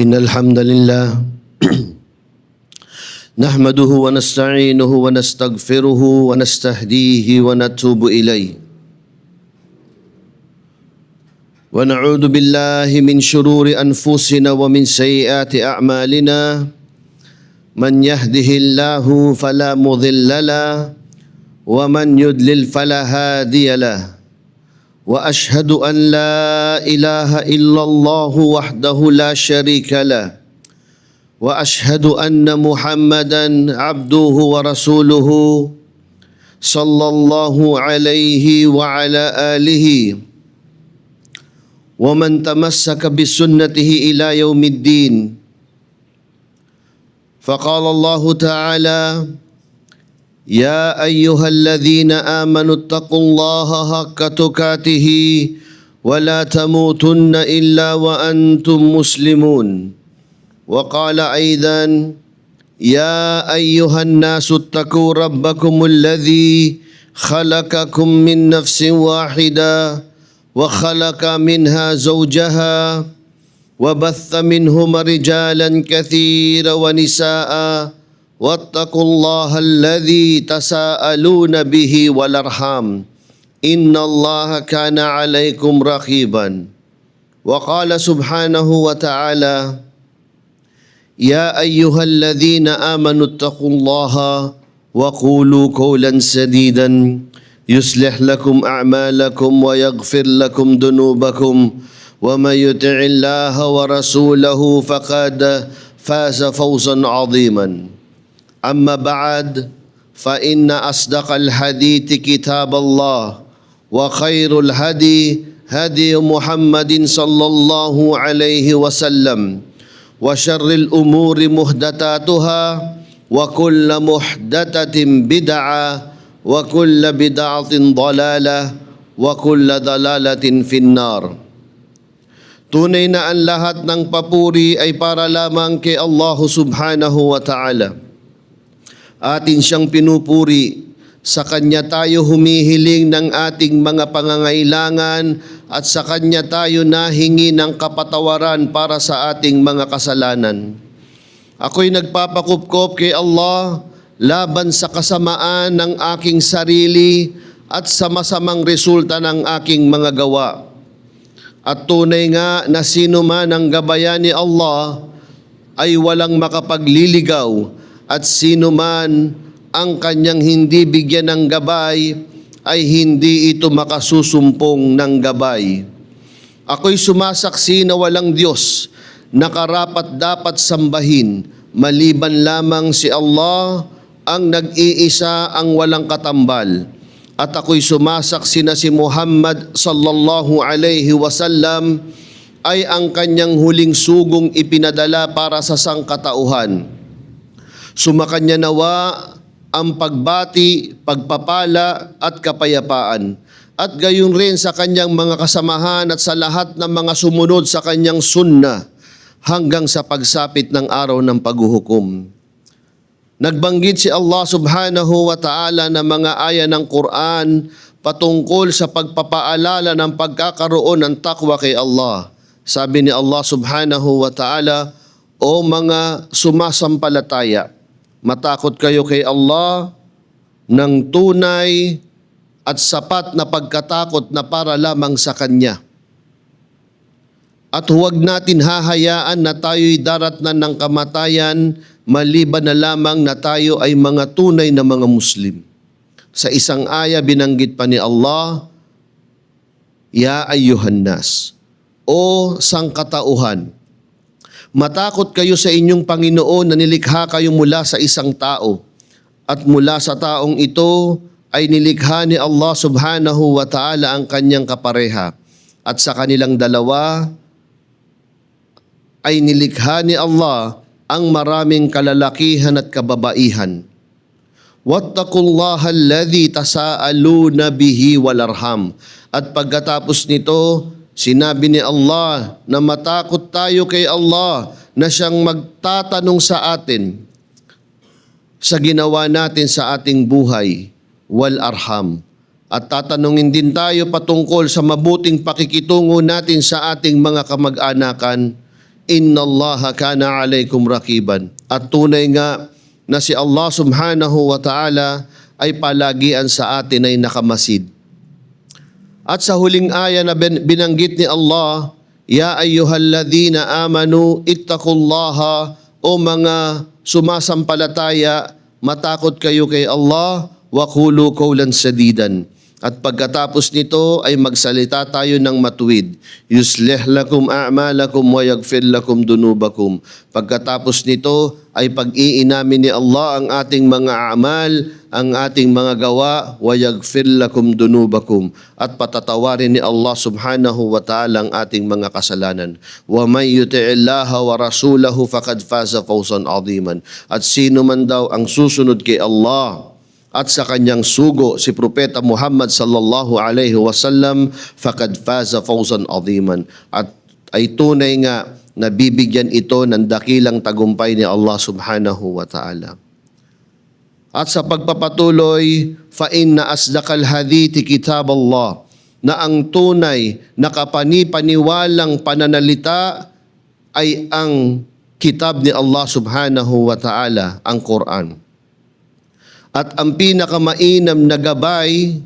إن الحمد لله نحمده ونستعينه ونستغفره ونستهديه ونتوب إليه ونعوذ بالله من شرور أنفسنا ومن سيئات أعمالنا من يهده الله فلا مضل له ومن يضلل فلا هادي له وأشهد أن لا إله إلا الله وحده لا شريك له وأشهد أن محمدا عبده ورسوله صلى الله عليه وعلى آله ومن تمسك بسنته إلى يوم الدين. فقال الله تعالى: يا أيها الذين آمنوا اتقوا الله حق تقاته ولا تموتن إلا وأنتم مسلمون. وقال أيضا: يا أيها الناس اتقوا ربكم الذي خلقكم من نفس واحدة وخلق منها زوجها وبث منهما رجالا كثيرا ونساء واتقوا الله الذي تساءلون به والأرحام إن الله كان عليكم رقيبا. وقال سبحانه وتعالى: يا أيها الذين آمنوا اتقوا الله وقولوا قولا سديدا يصلح لكم أعمالكم ويغفر لكم ذنوبكم ومن يطع الله ورسوله فقد فاز فوزا عظيما. أما بعد فإن أصدق الحديث كتاب الله وخير الهدي هدي محمد صلى الله عليه وسلم وشر الأمور محدثاتها وكل محدثة بدعة وكل بدعة ضلالة وكل ضلالة في النار. Tunay na ang lahat ng papuri ay para lamang kay Allah subhanahu wa ta'ala. Atin siyang pinupuri, sa Kanya tayo humihiling ng ating mga pangangailangan at sa Kanya tayo nahingi ng kapatawaran para sa ating mga kasalanan. Ako'y nagpapakupkop kay Allah laban sa kasamaan ng aking sarili at sa masamang resulta ng aking mga gawa. At tunay nga na sino man ang gabayan ni Allah ay walang makapagliligaw at sino man ang kanyang hindi bigyan ng gabay ay hindi ito makasusumpong ng gabay. Ako'y sumasaksi na walang Diyos na karapat dapat sambahin maliban lamang si Allah ang nag-iisa, ang walang katambal. At ako'y sumasaksi na si Muhammad sallallahu alaihi wasallam ay ang kanyang huling sugong ipinadala para sa sangkatauhan. Sumakanya nawa ang pagbati, pagpapala at kapayapaan. At gayon rin sa kanyang mga kasamahan at sa lahat ng mga sumunod sa kanyang sunna hanggang sa pagsapit ng araw ng paghuhukom. Nagbanggit si Allah subhanahu wa ta'ala ng mga aya ng Quran patungkol sa pagpapaalala ng pagkakaroon ng takwa kay Allah. Sabi ni Allah subhanahu wa ta'ala, o mga sumasampalataya, matakot kayo kay Allah ng tunay at sapat na pagkatakot na para lamang sa Kanya. At huwag natin hahayaan na tayo'y daratnan ng kamatayan maliban na lamang na tayo ay mga tunay na mga Muslim. Sa isang aya binanggit pa ni Allah, Ya ayyuhan nas, o sangkatauhan, matakot kayo sa inyong Panginoon na nilikha kayo mula sa isang tao at mula sa taong ito ay nilikha ni Allah subhanahu wa ta'ala ang kanyang kapareha at sa kanilang dalawa ay nilikha ni Allah ang maraming kalalakihan at kababaihan. Wattaqullaha alladhi tasaaluna bihi wal arham. At pagkatapos nito, sinabi ni Allah na matakot tayo kay Allah na siyang magtatanong sa atin sa ginawa natin sa ating buhay wal arham. At tatanungin din tayo patungkol sa mabuting pakikitungo natin sa ating mga kamag-anakan. innallaha kana alaykum raqiban. At tunay nga na si Allah subhanahu wa ta'ala ay palagian sa atin ay nakamasid. At sa huling aya na binanggit ni Allah, ya ayyuhalladhina amanu ittaqullaha, o mga sumasampalataya, matakot kayo kay Allah, wa qulu qawlan sadidan. At pagkatapos nito ay magsalita tayo ng matuwid. Yuslih lakum a'malakum wa yaghfir lakum dunubakum. Pagkatapos nito ay pag-iinamin ni Allah ang ating mga amal, ang ating mga gawa, wa yaghfir lakum dunubakum. At patatawarin ni Allah subhanahu wa ta'ala ang ating mga kasalanan. Wa may yuti'illaha wa rasulahu faqad faza fawzan 'aziman. At sino man daw ang susunod kay Allah at sa kanyang sugo si Propeta Muhammad sallallahu alaihi wasallam, faqad faza fawzan 'aziman. At ay tunay nga nabibigyan ito ng dakilang tagumpay ni Allah subhanahu wa ta'ala. At sa pagpapatuloy, fa inna asdaqal hadithi kitab Allah, na ang tunay na kapanipaniwalang pananalita ay ang kitab ni Allah subhanahu wa ta'ala, ang Quran. At ang pinakamainam na gabay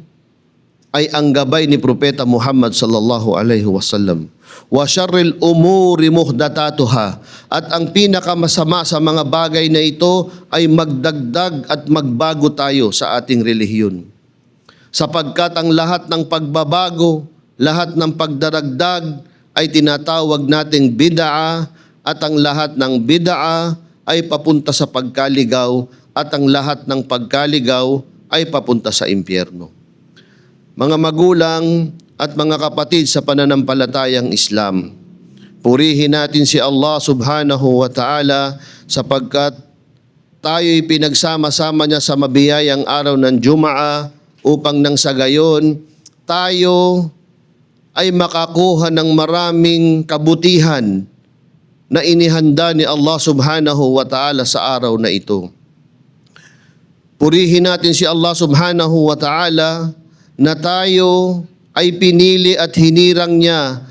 ay ang gabay ni Propeta Muhammad sallallahu alaihi wasallam. Wa syarril umuri muhdathatuha, at ang pinakamasama sa mga bagay na ito ay magdagdag at magbago tayo sa ating relihiyon. Sapagkat ang lahat ng pagbabago, lahat ng pagdaragdag ay tinatawag nating bid'a, at ang lahat ng bid'a ay papunta sa pagkaligaw, at ang lahat ng pagkaligaw ay papunta sa impyerno. Mga magulang at mga kapatid sa pananampalatayang Islam, purihin natin si Allah subhanahu wa ta'ala sapagkat tayo'y pinagsama-sama niya sa mabiyayang araw ng Jumaa upang nang sa gayon tayo ay makakuha ng maraming kabutihan na inihanda ni Allah subhanahu wa ta'ala sa araw na ito. Purihin natin si Allah subhanahu wa ta'ala na tayo ay pinili at hinirang niya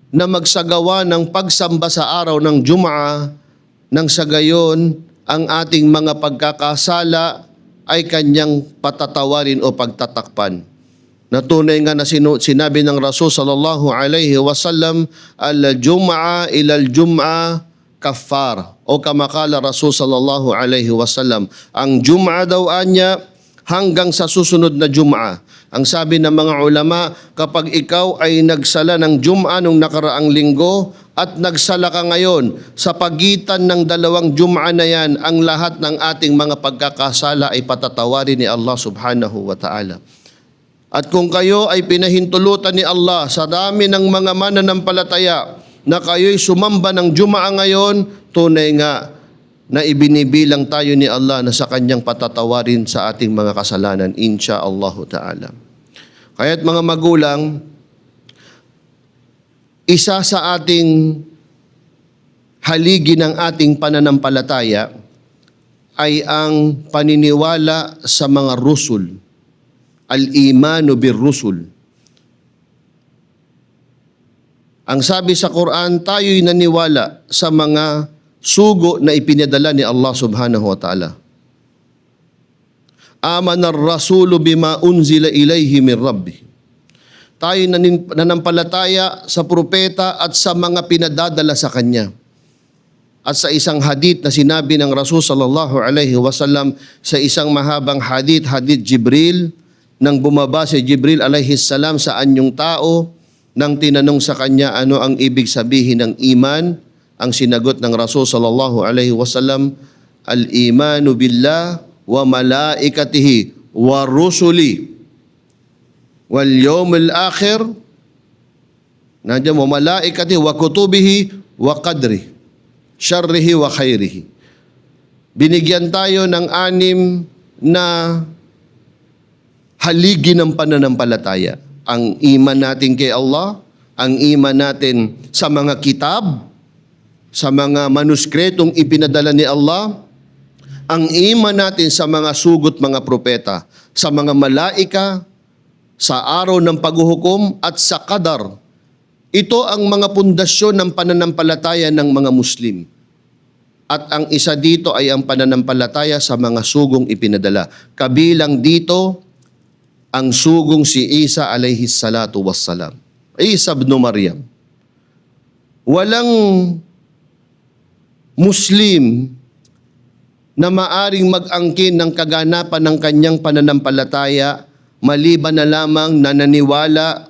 na magsagawa ng pagsamba sa araw ng Jumaa, nang sa gayon ang ating mga pagkakasala ay kanyang patatawarin o pagtatakpan. Natunay nga na sinabi ng Rasul sallallahu alaihi wasallam, al-Jum'a ila al-Jum'a kaffar, o kamakala Rasul sallallahu alaihi wasallam, ang Jum'a daw anya hanggang sa susunod na Jum'a. Ang sabi ng mga ulama, kapag ikaw ay nagsala ng Jum'a nung nakaraang linggo at nagsala ka ngayon, sa pagitan ng dalawang Jum'a na yan, ang lahat ng ating mga pagkakasala ay patatawarin ni Allah subhanahu wa ta'ala. At kung kayo ay pinahintulutan ni Allah sa dami ng mga mananampalataya na kayo'y sumamba ng Jumaa ngayon, tunay nga na ibinibilang tayo ni Allah na sa kanyang patatawarin sa ating mga kasalanan, insyaallah ta'ala. Kaya't mga magulang, isa sa ating haligi ng ating pananampalataya ay ang paniniwala sa mga rusul, al-imanu bir-rusul. Ang sabi sa Quran, tayo'y naniwala sa mga sugo na ipinadala ni Allah subhanahu wa ta'ala. Amana ar-rasulu bima unzila ilayhi min rabbih. Tayo nanampalataya sa propeta at sa mga pinadadala sa kanya. At sa isang hadith na sinabi ng Rasul sallallahu alaihi wasallam, sa isang mahabang hadith, hadith Jibril, nang bumaba si Jibril alaihi salam sa anyong tao, nang tinanong sa kanya ano ang ibig sabihin ng iman, ang sinagot ng Rasul sallallahu alaihi wasallam, al-imanu billah wa malaikatihi wa rusuli wal yawmil akhir, nandiyan wa malaikatihi wa kutubihi wa qadri syarrihi wa khairihi. Binigyan tayo ng 6 na haligi ng pananampalataya. Ang iman natin kay Allah, ang iman natin sa mga kitab, sa mga manuskritong ipinadala ni Allah, ang iman natin sa mga sugot mga propeta, sa mga malaika, sa araw ng paghuhukom at sa qadar, Ito ang mga pundasyon ng pananampalataya ng mga Muslim. At ang isa dito ay ang pananampalataya sa mga sugong ipinadala. Kabilang dito ang sugong si Isa alayhi salatu wassalam. Isa ibn Maryam. Walang Muslim na maaring mag-angkin ng kaganapan ng kanyang pananampalataya maliban na lamang na naniwala,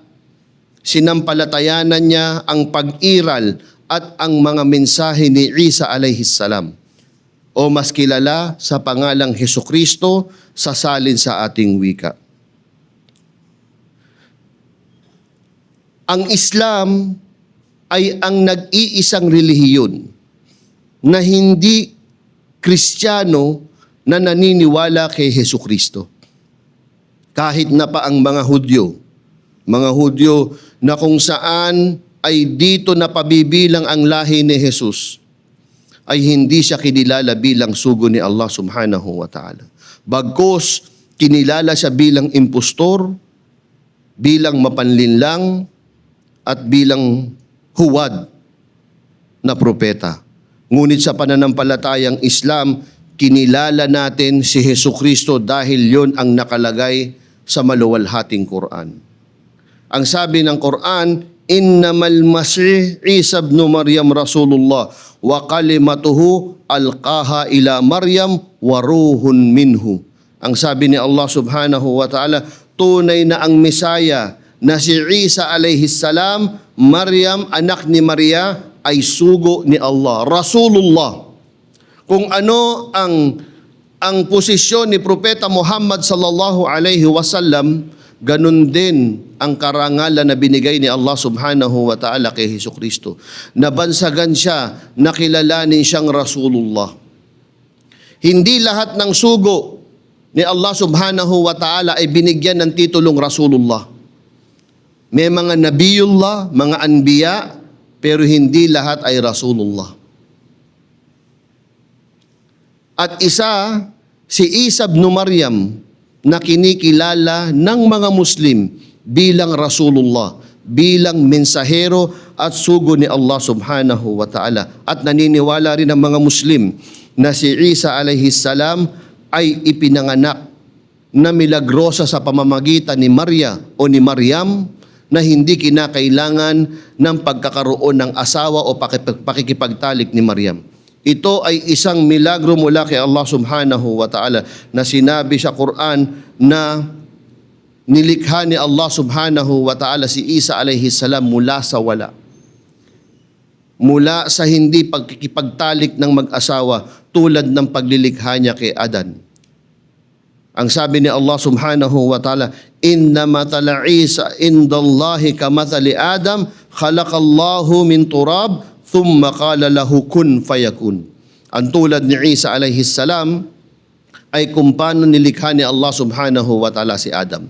sinampalatayanan niya ang pag-iral at ang mga mensahe ni Isa alayhi salam, o mas kilala sa pangalang Hesukristo sa salin sa ating wika. Ang Islam ay ang nag-iisang relihiyon na hindi Kristiyano na naniniwala kay Hesukristo. Kahit na pa ang mga Hudyo na kung saan ay dito na pabibilang ang lahi ni Jesus, ay hindi siya kinilala bilang sugo ni Allah subhanahu wa ta'ala. Bagkus, kinilala siya bilang impostor, bilang mapanlinlang, at bilang huwad na propeta. Ngunit sa pananampalatayang Islam, kinilala natin si Hesukristo dahil yon ang nakalagay sa maluwalhating Quran. Ang sabi ng Quran, Innamal Masih Isa ibn Maryam Rasulullah wa kalimatuhu alqaha ila Maryam wa ruhun minhu. Ang sabi ni Allah subhanahu wa ta'ala, tunay na ang Mesaya na si Isa alayhi salam, Maryam anak ni Maria, ay sugo ni Allah, Rasulullah. Kung ano ang posisyon ni Propeta Muhammad sallallahu alayhi wasallam, ganun din ang karangalan na binigay ni Allah subhanahu wa ta'ala kay Hesukristo. Nabansagan siya, nakilalanin siyang Rasulullah. Hindi lahat ng sugo ni Allah subhanahu wa ta'ala ay binigyan ng titulong Rasulullah. May mga nabiyullah, mga anbiya, pero hindi lahat ay Rasulullah. At isa, si Isa ibn Maryam, na kinikilala ng mga Muslim bilang Rasulullah, bilang mensahero at sugo ni Allah subhanahu wa ta'ala. At naniniwala rin ang mga Muslim na si Isa alayhi salam ay ipinanganak na milagrosa sa pamamagitan ni Maria o ni Maryam, na hindi kinakailangan ng pagkakaroon ng asawa o pakikipagtalik ni Maryam. Ito ay isang milagro mula kay Allah subhanahu wa ta'ala na sinabi sa Quran na nilikha ni Allah subhanahu wa ta'ala si Isa alayhi salam mula sa wala. Mula sa hindi pagkikipagtalik ng mag-asawa tulad ng paglilikha niya kay Adan. Ang sabi ni Allah subhanahu wa ta'ala, Inna matala Isa indallahi kamathali Adam, khalaqallahu min turab, thumma qala lahu kun fayakun. Ang tulad ni Isa alayhi salam ay kung paano nilikha ni Allah subhanahu wa ta'ala si Adam.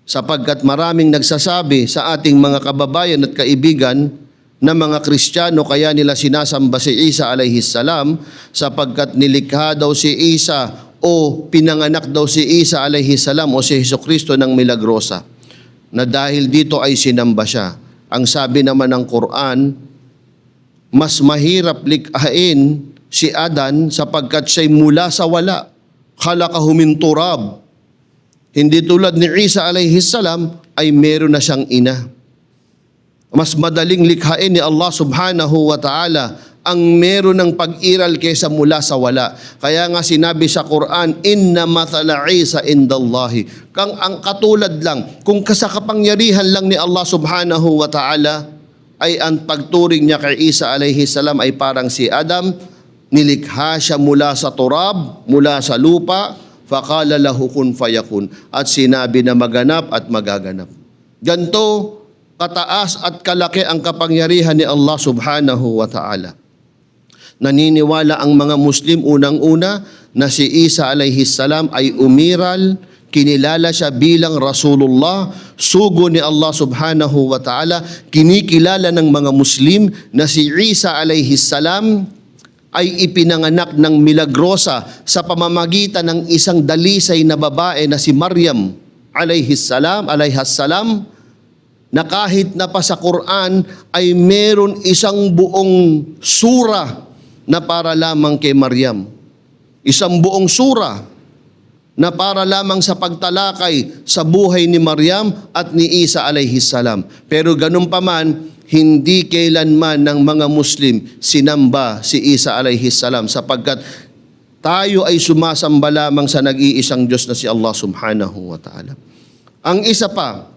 Sapagkat maraming nagsasabi sa ating mga kababayan at kaibigan na mga Kristiyano, kaya nila sinasamba si Isa alayhi salam sapagkat nilikha daw si Isa o pinanganak daw si Isa alayhi salam o si Hesukristo ng milagrosa, na dahil dito ay sinamba siya. Ang sabi naman ng Quran, mas mahirap likhain si Adan sapagkat siya'y mula sa wala. Khalaqahu min turab. Hindi tulad ni Isa alayhi salam ay meron na siyang ina. Mas madaling likhain ni Allah subhanahu wa ta'ala ang meron ng pag-iral kaysa mula sa wala. Kaya nga sinabi sa Quran, Inna mathala Isa indallahi. Kang ang katulad lang, kung sa kapangyarihan lang ni Allah subhanahu wa ta'ala, ay ang pagturing niya kay Isa alayhi salam ay parang si Adam, nilikha siya mula sa turab, mula sa lupa, faqala lahu kun fayakun, at sinabi na maganap at magaganap. Ganto kataas at kalaki ang kapangyarihan ni Allah subhanahu wa ta'ala. Naniniwala ang mga Muslim unang-una na si Isa alayhi salam ay umiral, kinilala siya bilang Rasulullah, sugo ni Allah subhanahu wa ta'ala. Kinikilala ng mga Muslim na si Isa alayhi salam ay ipinanganak ng milagrosa sa pamamagitan ng isang dalisay na babae na si Maryam alayhis salam, na kahit na pa sa Quran ay meron isang buong sura na para lamang kay Maryam. Isang buong sura na para lamang sa pagtalakay sa buhay ni Maryam at ni Isa alayhis salam. Pero ganun pa man, hindi kailanman ng mga Muslim sinamba si Isa alayhis salam sapagkat tayo ay sumasamba lamang sa nag-iisang Diyos na si Allah subhanahu wa ta'ala. Ang isa pa,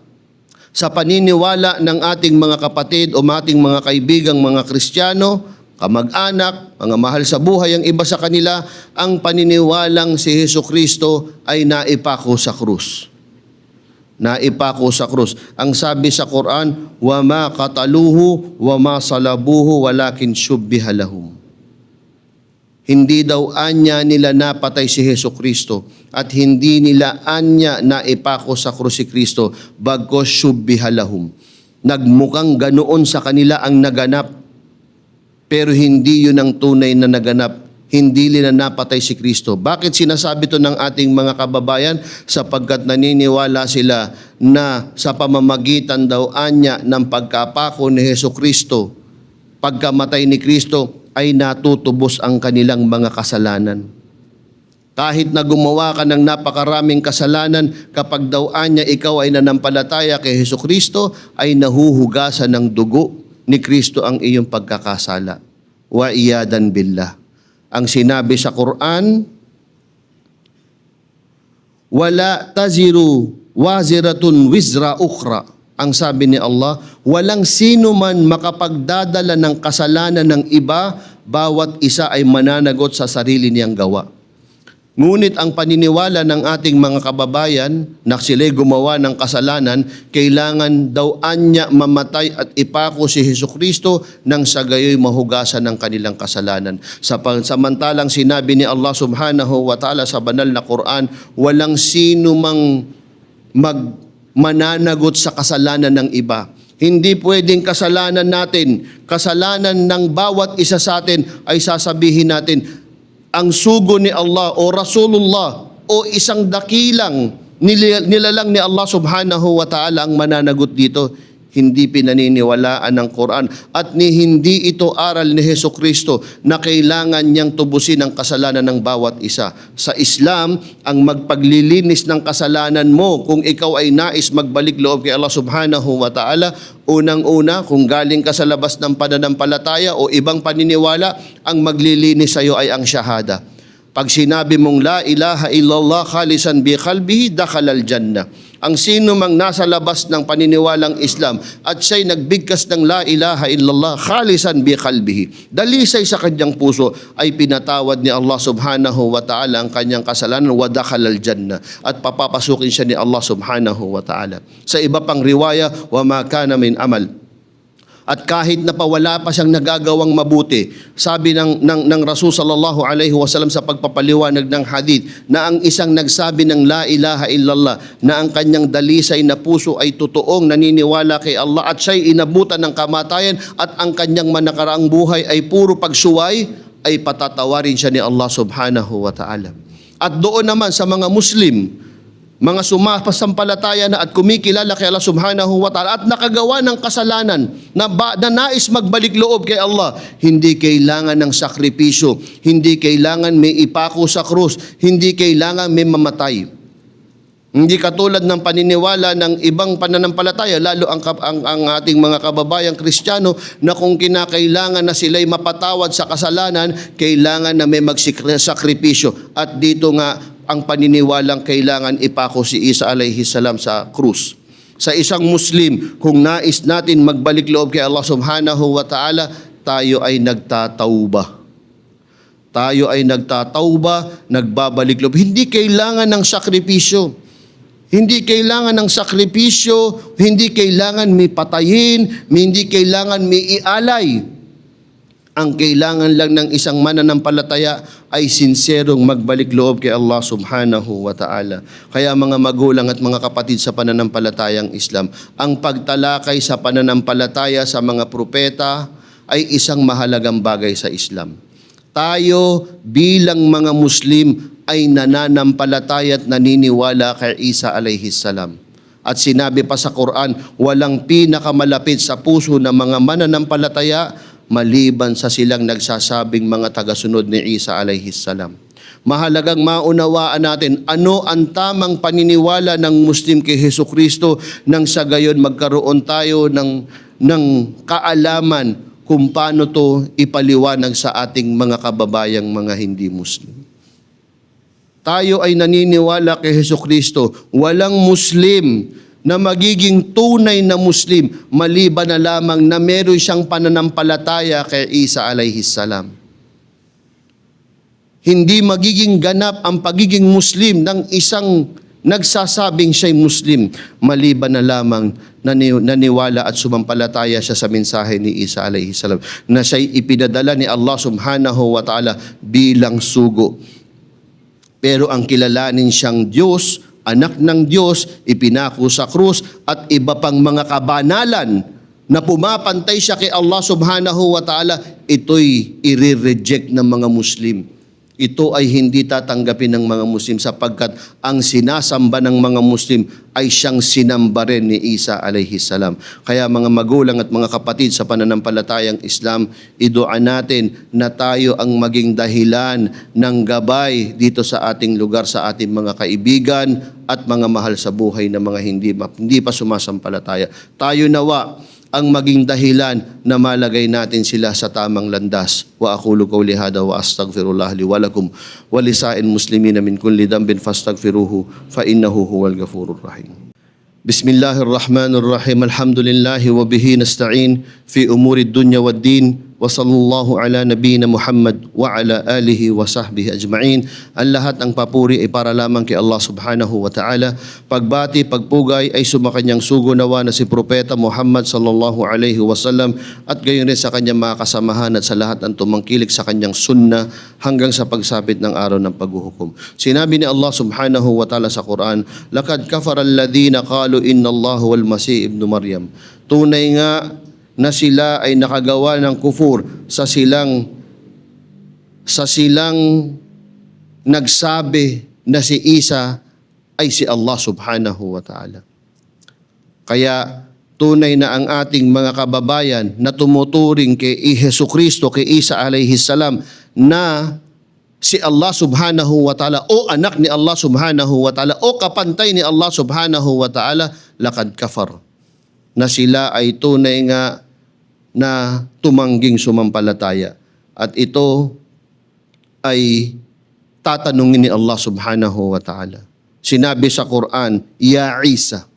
sa paniniwala ng ating mga kapatid o ating mga kaibigang mga Kristiyano, kamag-anak, mga mahal sa buhay, ang iba sa kanila, ang paniniwalang si Hesukristo ay naipako sa krus. Naipako sa krus. Ang sabi sa Quran, وَمَا قَتَلُوهُ وَمَا صَلَبُوهُ وَلَكِنْ شُبِّهَ لَهُمْ. Hindi daw anya nila napatay si Hesukristo at hindi nila anya naipako sa krus si Kristo bagkos shubbiha lahum. Nagmukhang ganoon sa kanila ang naganap pero hindi yun ang tunay na naganap. Hindi nila napatay si Kristo. Bakit sinasabi to ng ating mga kababayan? Sapagkat naniniwala sila na sa pamamagitan daw anya ng pagkapako ni Hesukristo, pagkamatay ni Kristo, ay natutubos ang kanilang mga kasalanan. Kahit na gumawa ka ng napakaraming kasalanan, kapag daw anya ikaw ay nanampalataya kay Hesukristo, ay nahuhugasan ng dugo ni Kristo ang iyong pagkakasala. Wa iyadan billah. Ang sinabi sa Quran, wala taziru waziratun wizra ukhra. Ang sabi ni Allah, walang sino man makapagdadala ng kasalanan ng iba, bawat isa ay mananagot sa sarili niyang gawa. Ngunit ang paniniwala ng ating mga kababayan na sila'y gumawa ng kasalanan, kailangan daw anya mamatay at ipako si Hesukristo nang sa gayoy mahugasan ng kanilang kasalanan. Samantalang sinabi ni Allah subhanahu wa ta'ala sa banal na Quran, walang sino mang mananagot sa kasalanan ng iba. Hindi pwedeng kasalanan natin, kasalanan ng bawat isa sa atin ay sasabihin natin, ang sugo ni Allah o Rasulullah o isang dakilang nilalang ni Allah subhanahu wa ta'ala ang mananagot dito. Hindi pinaniniwalaan ng Quran at hindi ito aral ni Hesukristo na kailangan niyang tubusin ang kasalanan ng bawat isa. Sa Islam, ang magpaglilinis ng kasalanan mo kung ikaw ay nais magbalik loob kay Allah subhanahu wa ta'ala, unang-una, kung galing ka sa labas ng pananampalataya o ibang paniniwala, ang maglilinis sa iyo ay ang syahada. Pag sinabi mong la ilaha illallah khalisan bi qalbihi dakhalal jannah. Ang sino mang nasa labas ng paniniwalang Islam at siya'y nagbigkas ng la ilaha illallah khalisan bi qalbihi, dalisay sa kanyang puso, ay pinatawad ni Allah subhanahu wa ta'ala ang kanyang kasalanan wa dakhalal jannah at papapasukin siya ni Allah subhanahu wa ta'ala. Sa iba pang riwaya, wa ma kana min amal. At kahit na pawala pa siyang nagagawang mabuti, sabi ng Rasul sallallahu alaihi wasallam sa pagpapaliwanag ng hadith, na ang isang nagsabi ng la ilaha illallah, na ang kanyang dalisay na puso ay totoong naniniwala kay Allah at siya'y inabutan ng kamatayan at ang kanyang manakaraang buhay ay puro pagsuway, ay patatawarin siya ni Allah subhanahu wa ta'ala. At doon naman sa mga Muslim, mga sumasampalataya na at kumikilala kay Allah subhanahu wa ta'ala at nakagawa ng kasalanan na nais magbalik loob kay Allah, hindi kailangan ng sakripisyo, hindi kailangan may ipako sa krus, hindi kailangan may mamatay. Hindi katulad ng paniniwala ng ibang pananampalataya, lalo ang ating mga kababayang Kristiyano, na kung kinakailangan na sila'y mapatawad sa kasalanan, kailangan na may magsakripisyo. At dito nga, ang paniniwalang kailangan ipako si Isa alayhi salam sa krus. Sa isang Muslim, kung nais natin magbalik loob kay Allah subhanahu wa ta'ala, tayo ay nagtatauba. Tayo ay nagtatauba, nagbabalik loob. Hindi kailangan ng sakripisyo. Hindi kailangan ng sakripisyo, hindi kailangan may patayin, hindi kailangan may ialay. Ang kailangan lang ng isang mananampalataya ay sinserong magbalik loob kay Allah subhanahu wa ta'ala. Kaya mga magulang at mga kapatid sa pananampalatayang Islam, ang pagtalakay sa pananampalataya sa mga propeta ay isang mahalagang bagay sa Islam. Tayo bilang mga Muslim ay nananampalataya at naniniwala kay Isa alayhis salam. At sinabi pa sa Quran, walang pinakamalapit sa puso ng mga mananampalataya maliban sa silang nagsasabing mga tagasunod ni Isa alayhis salam. Mahalagang maunawaan natin ano ang tamang paniniwala ng Muslim kay Hesukristo nang sa gayon magkaroon tayo ng kaalaman kung paano to ipaliwanag sa ating mga kababayang mga hindi Muslim. Tayo ay naniniwala kay Hesukristo, walang Muslim na magiging tunay na Muslim maliban na lamang na meron siyang pananampalataya kay Isa alayhis salam. Hindi magiging ganap ang pagiging Muslim ng isang nagsasabing siya'y Muslim maliban na lamang naniwala at sumampalataya siya sa mensahe ni Isa alayhis salam na siya'y ipinadala ni Allah subhanahu wa ta'ala bilang sugo. Pero ang kilalanin siyang Diyos, anak ng Diyos, ipinako sa krus at iba pang mga kabanalan na pumapantay siya kay Allah subhanahu wa ta'ala, ito'y i-reject ng mga Muslim. Ito ay hindi tatanggapin ng mga Muslim sapagkat ang sinasamba ng mga Muslim ay siyang sinamba rin ni Isa alayhis salam. Kaya mga magulang at mga kapatid sa pananampalatayang Islam, idua natin na tayo ang maging dahilan ng gabay dito sa ating lugar, sa ating mga kaibigan at mga mahal sa buhay na mga hindi pa sumasampalataya. Tayo nawa ang maging dahilan na malagay natin sila sa tamang landas. Wa aqulu qawli hada wa astaghfirullah li wa lakum wa lisa'il muslimina min kulli dhanbin fastaghfiruhu fa innahu huwal ghafurur rahim. Bismillahirrahmanirrahim. Alhamdulillahi wa bihi nasta'in fi umuri dunya waddin. Wa sallallahu ala nabiyina Muhammad wa ala alihi wa sahbihi ajma'in. Ang lahat ng papuri ay para lamang kay Allah subhanahu wa ta'ala. Pagbati, pagpugay ay sumakanyang sugo nawa na si Propeta Muhammad sallallahu alaihi wasallam at gayon rin sa kanyang mga kasamahan at sa lahat ng tumangkilik sa kanyang sunna hanggang sa pagsapit ng araw ng paghuhukom. Sinabi ni Allah subhanahu wa ta'ala sa Quran, "Laqad kafara alladhina qalu inna Allahu wal Masih ibnu Maryam." Tunay nga na sila ay nakagawa ng kufur sa silang nagsabi na si Isa ay si Allah subhanahu wa ta'ala. Kaya tunay na ang ating mga kababayan na tumuturing kay Hesukristo, kay Isa alayhis salam na si Allah subhanahu wa ta'ala o anak ni Allah subhanahu wa ta'ala o kapantay ni Allah subhanahu wa ta'ala, laqad kafar. Na sila ay tunay nga na tumangging sumampalataya. At ito ay tatanungin ni Allah subhanahu wa ta'ala. Sinabi sa Quran, Ya Isa.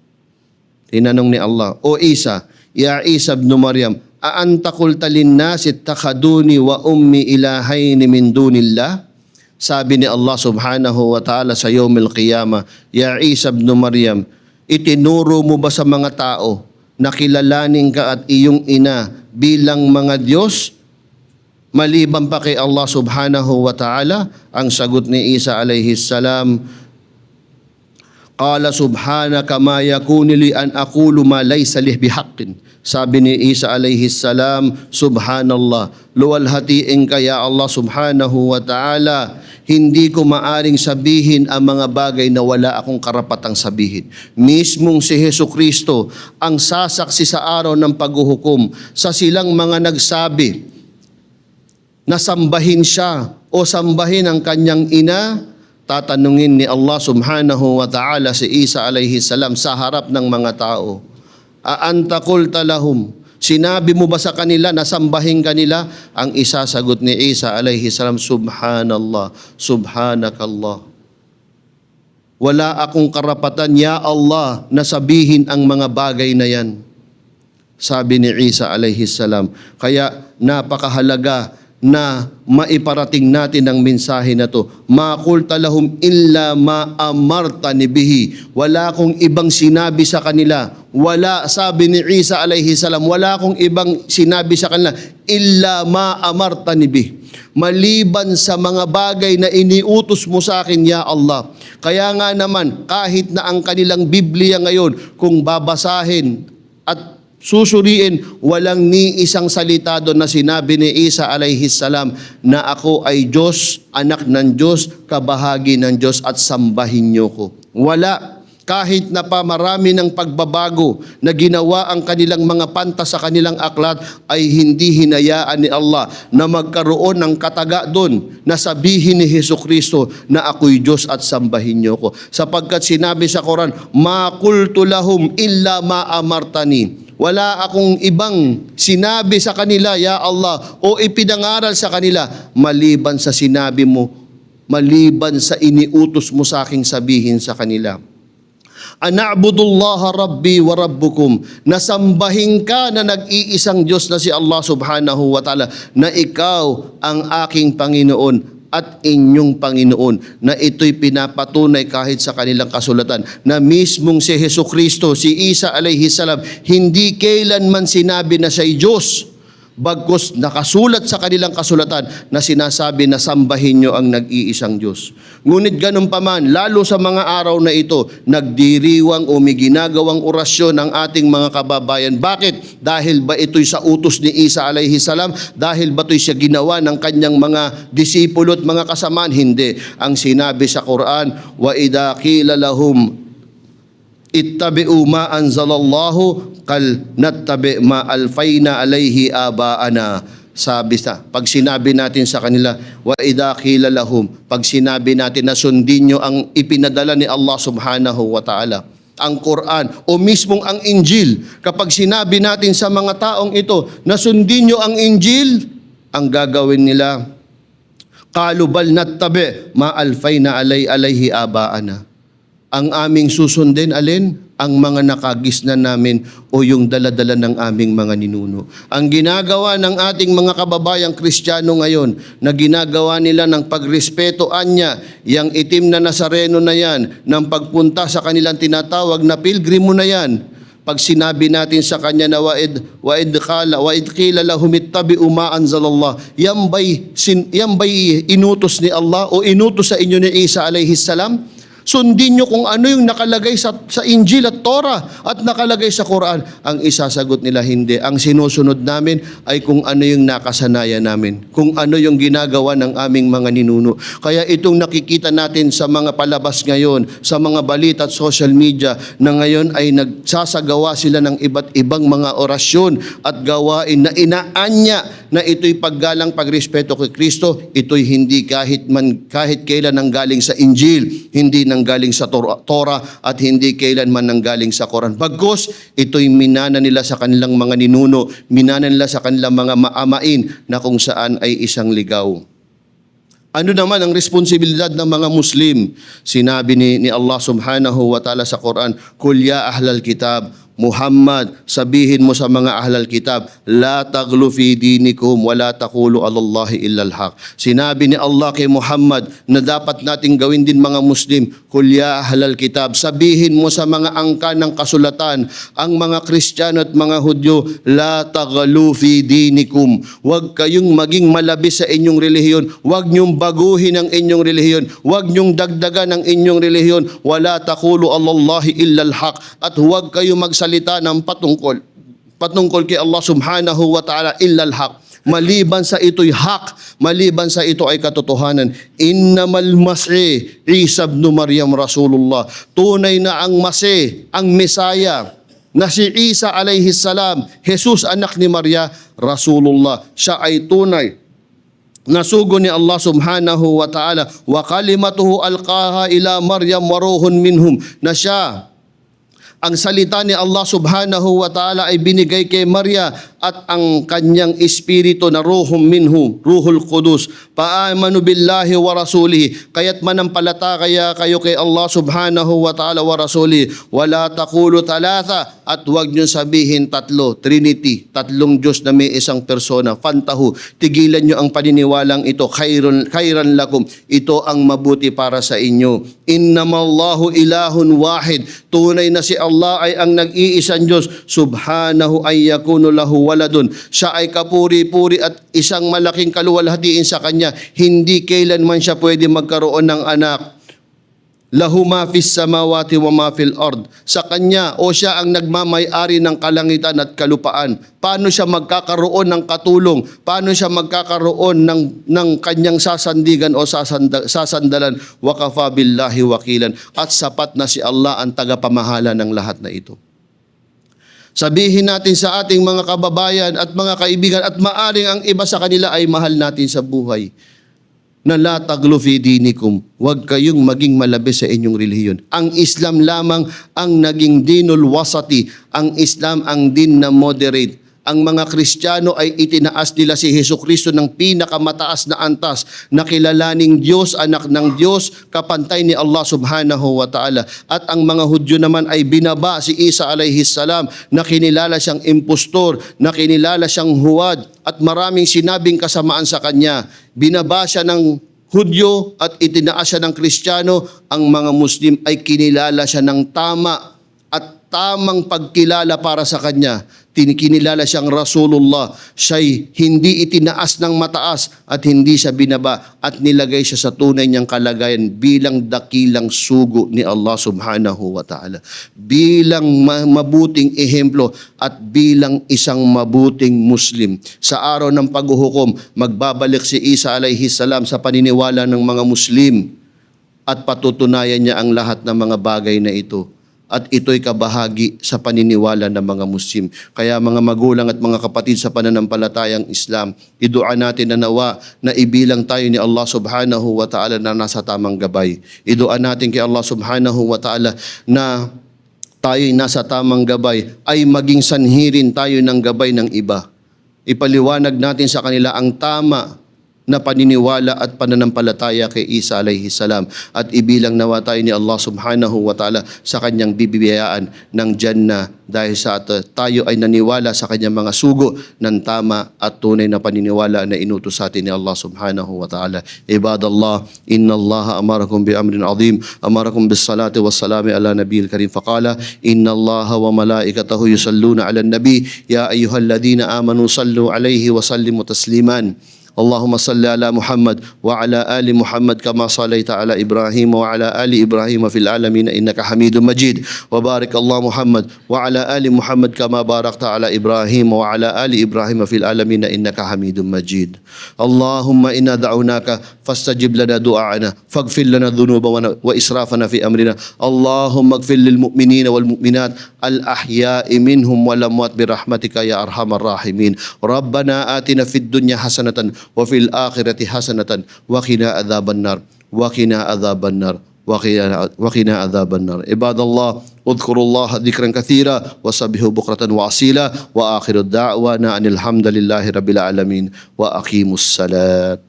Tinanong ni Allah, O Isa, Ya Isa ibn Maryam, aanta qulta linnasi ittakhaduni wa ummi ilahayni min dunillah? Sabi ni Allah subhanahu wa ta'ala sa yawmil qiyamah, Ya Isa ibn Maryam, itinuro mo ba sa mga tao na kilalanin ka at iyong ina bilang mga Diyos maliban pa kay Allah subhanahu wa ta'ala? Ang sagot ni Isa alayhis salam, Qala subhanaka ma yakuni li an aqulu ma laysa li bihaqqin. Sabi ni Isa alayhis salam, Subhanallah, luwalhatiin ka ya Allah subhanahu wa ta'ala, hindi ko maaring sabihin ang mga bagay na wala akong karapatang sabihin. Mismong si Hesukristo ang sasaksi sa araw ng paghuhukom sa silang mga nagsabi na sambahin siya o sambahin ang kanyang ina. Tatanungin ni Allah subhanahu wa ta'ala si Isa alayhis salam sa harap ng mga tao, Aanta qulta lahum, sinabi mo ba sa kanila na sambahin kanila? Ang isasagot ni Isa alayhis salam, Subhanallah, Subhanakallah. Wala akong karapatan, Ya Allah, na sabihin ang mga bagay na yan. Sabi ni Isa alayhis salam. Kaya napakahalaga na maiparating natin ang mensahe na to. Ma qulta lahum illa ma amartani bihi. Wala akong ibang sinabi sa kanila. Wala, sabi ni Isa alayhis salam, wala akong ibang sinabi sa kanila illa ma amartani bihi. Maliban sa mga bagay na iniutos mo sa akin, Ya Allah. Kaya nga naman, kahit na ang kanilang Biblia ngayon, kung babasahin at susuriin, walang ni isang salita doon na sinabi ni Isa alayhis salam na ako ay Diyos, anak ng Diyos, kabahagi ng Diyos at sambahin niyo ko. Wala. kahit na pa marami ng pagbabago na ginawa ang kanilang mga panta sa kanilang aklat, ay hindi hinayaan ni Allah na magkaroon ng kataga doon na sabihin ni Hesukristo na ako'y Diyos at sambahin niyo ko. Sapagkat sinabi sa Quran, ma qultu lahum illa ma amartani. Wala akong ibang sinabi sa kanila, ya Allah, o ipinangaral sa kanila, maliban sa sinabi mo, maliban sa iniutos mo sa aking sabihin sa kanila. Ana'budullaha rabbi wa rabbukum, nasambahin ka na nag-iisang Diyos na si Allah subhanahu wa ta'ala, na ikaw ang aking Panginoon at inyong Panginoon, na ito'y pinapatunay kahit sa kanilang kasulatan na mismong si Hesukristo, si Isa alayhi salam, hindi kailanman sinabi na siya'y Diyos, bagkus nakasulat sa kanilang kasulatan na sinasabi na sambahin nyo ang nag-iisang Diyos. Ngunit ganun pa man, lalo sa mga araw na ito, nagdiriwang o may ginagawang orasyon ang ating mga kababayan. Bakit? Dahil ba ito'y sa utos ni Isa alayhi salam? Dahil ba ito'y siya ginawa ng kanyang mga disipulo at mga kasamaan? Hindi. Ang sinabi sa Quran, wa idha qila lahum ittabi'u ma anzalallahu kal nattabi ma alfayna alayhi abaana. Sabi sa, pag sinabi natin sa kanila, wa idha qila lahum, pag sinabi natin na sundin nyo ang ipinadala ni Allah subhanahu wa ta'ala, ang Quran o mismong ang Injil, kapag sinabi natin sa mga taong ito na sundin nyo ang Injil, ang gagawin nila, qalu bal nattabi ma alfayna alayhi abaana. Ang aming susundin, alin? Ang mga nakagisnan namin o yung daladala ng aming mga ninuno. Ang ginagawa ng ating mga kababayang Kristiyano ngayon, na ginagawa nila ng pagrespetuan niya, yung itim na Nazareno na yan, ng pagpunta sa kanilang tinatawag na pilgrimo na yan, pag sinabi natin sa kanya na wa'id qila lahum ittabi'u ma anzalallah, yan ba'y inutos ni Allah o inutos sa inyo ni Isa alayhi salam? Sundin nyo kung ano yung nakalagay sa Injil at Torah at nakalagay sa Quran. Ang isasagot nila, hindi. Ang sinusunod namin ay kung ano yung nakasanayan namin, kung ano yung ginagawa ng aming mga ninuno. Kaya itong nakikita natin sa mga palabas ngayon, sa mga balita at social media, na ngayon ay nagsasagawa sila ng iba't ibang mga orasyon at gawain na inaanya na ito'y paggalang, pagrespeto kay Kristo. Ito'y hindi kahit kailan nanggaling sa Injil, hindi nanggaling sa Torah at hindi kailanman nanggaling sa Quran. Bagkus, ito'y minana nila sa kanilang mga ninuno, minana nila sa kanilang mga maamain na kung saan ay isang ligaw. Ano naman ang responsibilidad ng mga Muslim? Sinabi ni Allah subhanahu wa ta'ala sa Quran, Kul ya ahlal kitab, Muhammad, sabihin mo sa mga ahlal kitab, la taghlu fi dinikum wa la taqulu alallahi illal haq. Sinabi ni Allah kay Muhammad na dapat nating gawin din mga Muslim, kul ya ahlal kitab, sabihin mo sa mga angka ng kasulatan, ang mga Kristiyano at mga Hudyo, la taghlu fi dinikum. Huwag kayong maging malabis sa inyong relihiyon, huwag niyong baguhin ang inyong relihiyon, huwag niyong dagdagan ang inyong relihiyon, wa la taqulu alallahi illal haq, at huwag kayong magsalita ng patungkol kay Allah subhanahu wa ta'ala illal haq, maliban sa ito'y haq, maliban sa ito ay katotohanan. Innamal masih Isa ibn Maryam Rasulullah, tunay na ang Masih, ang Mesaya na si Isa alayhi salam, Jesus anak ni Maria, Rasulullah, siya ay tunay nasugo ni Allah subhanahu wa ta'ala, wa kalimatuhu alqaha ila Maryam wa ruhun minhum, na siya, ang salita ni Allah subhanahu wa ta'ala ay binigay kay Maria at ang kanyang espiritu na ruhum minhu, ruhul qudus. Paamanu billahi wa rasulihi, kaya't manampalataya kayo kay Allah subhanahu wa ta'ala wa rasulihi. Wala taqulu talatha, at huwag nyo sabihin tatlo, Trinity, tatlong Diyos na may isang persona. Fantahu, tigilan nyo ang paniniwalang ito. Khairan lakum, ito ang mabuti para sa inyo. Innamallahu ilahun wahid, tunay na si Allah ay ang nag-iisang Diyos. Subhanahu ay yakunu lahu waladun, siya ay kapuri-puri at isang malaking kaluwalhatian sa kanya. Hindi kailanman siya pwede magkaroon ng anak. Lahu ma fis samawati wa ma fil ard. Sa kanya o siya ang nagmamay-ari ng kalangitan at kalupaan. Paano siya magkakaroon ng katulong? Paano siya magkakaroon ng kanyang sasandigan o sasandalan? Wa kafa billahi wakilan. At sapat na si Allah ang tagapamahala ng lahat na ito. Sabihin natin sa ating mga kababayan at mga kaibigan at maaring ang iba sa kanila ay mahal natin sa buhay, na la taglu fi dinikum, huwag kayong maging malabis sa inyong relihiyon. Ang Islam lamang ang naging dinul wasati, ang Islam ang din na moderate. Ang mga Kristiyano ay itinaas nila si Hesukristo ng pinakamataas na antas, na kilalaning Diyos, anak ng Diyos, kapantay ni Allah subhanahu wa ta'ala. At ang mga Hudyo naman ay binaba si Isa alayhi salam, na kinilala siyang impostor, na kinilala siyang huwad, at maraming sinabing kasamaan sa kanya. Binaba siya ng Hudyo at itinaas siya ng Kristiyano. Ang mga Muslim ay kinilala siya ng tama at tamang pagkilala para sa kanya. Kinilala siyang Rasulullah. Siya'y hindi itinaas ng mataas at hindi siya binaba, at nilagay siya sa tunay niyang kalagayan bilang dakilang sugo ni Allah subhanahu wa ta'ala. Bilang mabuting ehemplo at bilang isang mabuting Muslim. Sa araw ng paghuhukom, magbabalik si Isa alayhi salam sa paniniwala ng mga Muslim at patutunayan niya ang lahat ng mga bagay na ito. At ito'y kabahagi sa paniniwala ng mga Muslim. Kaya mga magulang at mga kapatid sa pananampalatayang Islam, idua natin na nawa na ibilang tayo ni Allah subhanahu wa ta'ala na nasa tamang gabay. Idua natin kay Allah subhanahu wa ta'ala na tayo'y nasa tamang gabay, ay maging sanhirin tayo ng gabay ng iba. Ipaliwanag natin sa kanila ang tama na paniniwala at pananampalataya kay Isa alayhi salam, at ibilang nawa tayo ni Allah subhanahu wa ta'ala sa kanyang bibiyayaan ng Jannah dahil sa tayo ay naniwala sa kanyang mga sugo ng tama at tunay na paniniwala na inutos sa atin ni Allah subhanahu wa ta'ala. Ibadallah, inna Allah amarakum bi amrin azim, amarakum bis salati was salami ala nabiyil karim, faqala inna Allah wa malaikatahu yusalluna ala nabi ya ayyuhalladhina amanu sallu alayhi wa sallimu tasliman. اللهم صل على محمد وعلى آل محمد كما صليت على إبراهيم وعلى آل إبراهيم في العالمين إنك حميد مجيد وبارك الله محمد وعلى آل محمد كما باركت على إبراهيم وعلى آل إبراهيم في العالمين إنك حميد مجيد اللهم إنا دعوناك فاستجب لنا دعاءنا فاغفر لنا الذنوب وإسرافنا في أمرنا اللهم اغفر للمؤمنين والمؤمنات الأحياء منهم والأموات برحمتك يا أرحم الراحمين ربنا آتنا في الدنيا حسنة وفي الآخرة حسنة وقنا عذاب النار وقنا عذاب النار وقنا عذاب النار عباد الله اذكروا الله ذكرا كثيرا وسبحوا بكرة وأصيلا وآخر الدعوانا أن الحمد لله رب العالمين وأقيموا الصلاة.